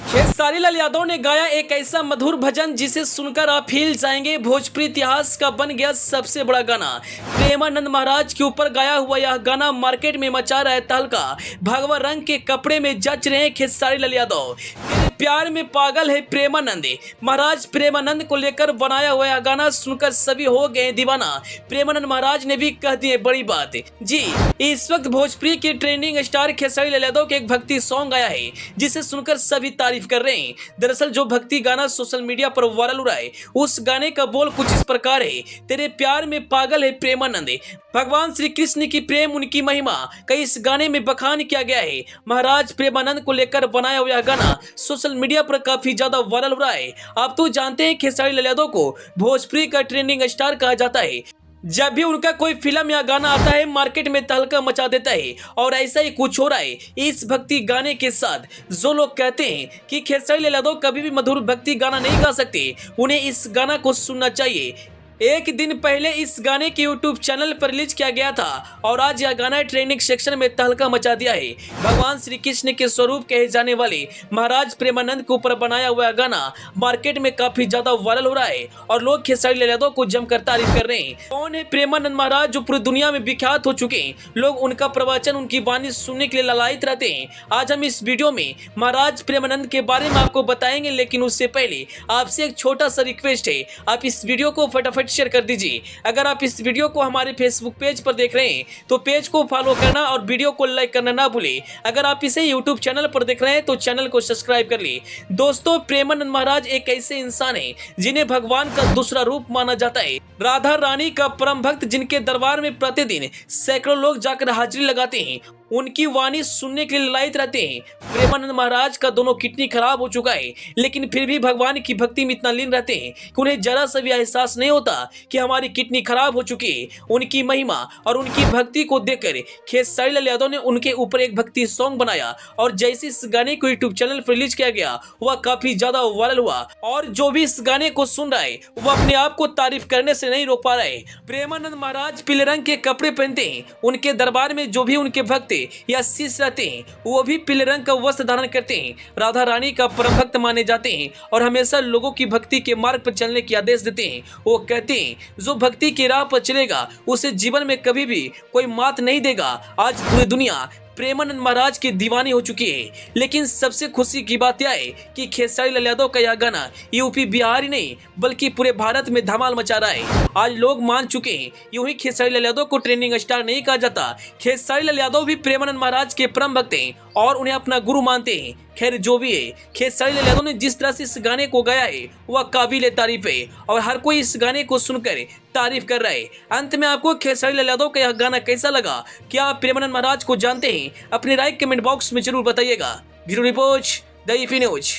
खेसारी लाल यादव ने गाया एक ऐसा मधुर भजन जिसे सुनकर आप हिल जाएंगे। भोजपुरी इतिहास का बन गया सबसे बड़ा गाना। प्रेमानंद महाराज के ऊपर गाया हुआ यह गाना मार्केट में मचा रहा है तहलका। भगवा रंग के कपड़े में जच रहे हैं खेसारी लाल यादव। तेरे प्यार में पागल है प्रेमानंद। महाराज प्रेमानंद को लेकर बनाया हुआ यह गाना सुनकर सभी हो गए दीवाना। प्रेमानंद महाराज ने भी कह दिए बड़ी बात। जी, इस वक्त भोजपुरी के ट्रेंडिंग स्टार खेसारी लाल यादव के एक भक्ति सॉन्ग आया है जिसे सुनकर सभी तारीफ कर रहे हैं। दरअसल जो भक्ति गाना सोशल मीडिया पर वायरल हो रहा है उस गाने का बोल कुछ इस प्रकार है। तेरे प्यार में पागल है प्रेमानंद। भगवान श्री कृष्ण की प्रेम उनकी महिमा का इस गाने में बखान किया गया है। महाराज प्रेमानंद को लेकर बनाया हुआ गाना सोशल मीडिया पर काफी ज्यादा वायरल हो रहा है। आप तो जानते हैं खेसारी लाल यादव को भोजपुरी का ट्रेंडिंग स्टार कहा जाता है। जब भी उनका कोई फिल्म या गाना आता है मार्केट में तहलका मचा देता है और ऐसा ही कुछ हो रहा है इस भक्ति गाने के साथ। जो लोग कहते हैं कि खेसारी लाल यादव कभी भी मधुर भक्ति गाना नहीं गा सकते, उन्हें इस गाना को सुनना चाहिए। एक दिन पहले इस गाने के यूट्यूब चैनल पर रिलीज किया गया था और आज यह गाना ट्रेंडिंग सेक्शन में तहलका मचा दिया है। भगवान श्री कृष्ण के स्वरूप कहे जाने वाले महाराज प्रेमानंद के ऊपर बनाया हुआ गाना मार्केट में काफी ज्यादा वायरल हो रहा है और लोग खेसारी लाल यादव को जमकर तारीफ कर रहे हैं। कौन है प्रेमानंद महाराज जो पूरी दुनिया में विख्यात हो चुके हैं। लोग उनका प्रवचन, उनकी वाणी सुनने के लिए ललायित रहते हैं। आज हम इस वीडियो में महाराज प्रेमानंद के बारे में आपको बताएंगे, लेकिन उससे पहले आपसे एक छोटा सा रिक्वेस्ट है, आप इस वीडियो को फटाफट शेयर कर दीजिए। अगर आप इस वीडियो को हमारे फेसबुक पेज पर देख रहे हैं तो पेज को फॉलो करना और वीडियो को लाइक करना ना भूलें। अगर आप इसे यूट्यूब चैनल पर देख रहे हैं तो चैनल को सब्सक्राइब कर ली। दोस्तों, प्रेमानंद महाराज एक ऐसे इंसान हैं जिन्हें भगवान का दूसरा रूप माना जाता है। राधा रानी का परम भक्त, जिनके दरबार में प्रतिदिन सैकड़ों लोग जाकर हाजिरी लगाते हैं, उनकी वाणी सुनने के लिए ललायित रहते हैं। प्रेमानंद महाराज का दोनों किडनी खराब हो चुका है, लेकिन फिर भी भगवान की भक्ति में इतना लीन रहते हैं कि उन्हें जरा सा भी एहसास नहीं होता कि हमारी किडनी खराब हो चुकी है। उनकी महिमा और उनकी भक्ति को देखकर खेसारी लाल यादव ने उनके ऊपर एक भक्ति सॉन्ग बनाया और जैसे इस गाने को यूट्यूब चैनल पर रिलीज किया गया वह काफी ज्यादा वायरल हुआ और जो भी इस गाने को सुन रहा है वह अपने आप को तारीफ करने से नहीं रोक पा रहे। प्रेमानंद महाराज पीले रंग के कपड़े पहनते हैं। उनके दरबार में जो भी उनके भक्त या शिष्य रहते हैं वो भी पीले रंग का वस्त्र धारण करते हैं। राधा रानी का परम भक्त माने जाते हैं और हमेशा लोगों की भक्ति के मार्ग पर चलने की आदेश देते हैं। वो कहते हैं जो भक्ति की राह पर चलेगा उसे जीवन में कभी भी कोई मात नहीं देगा। आज पूरी दुनिया प्रेमानंद महाराज की दीवानी हो चुकी है, लेकिन सबसे खुशी की बात यह है कि खेसारी लाल यादव का यह गाना यूपी बिहार ही नहीं बल्कि पूरे भारत में धमाल मचा रहा है। आज लोग मान चुके हैं यूं ही खेसारी लाल यादव को ट्रेंडिंग स्टार नहीं कहा जाता। खेसारी लाल यादव भी प्रेमानंद महाराज के परम भक्त हैं और उन्हें अपना गुरु मानते हैं। खैर जो भी है, खेसारी लाल यादव ने जिस तरह से इस गाने को गाया है वह काबिल तारीफ है और हर कोई इस गाने को सुनकर तारीफ कर रहा है। अंत में आपको खेसारी लाल यादव का यह गाना कैसा लगा? क्या आप प्रेमानंद महाराज को जानते हैं? अपनी राय कमेंट बॉक्स में जरूर बताइएगा। Bureau report, the EP news.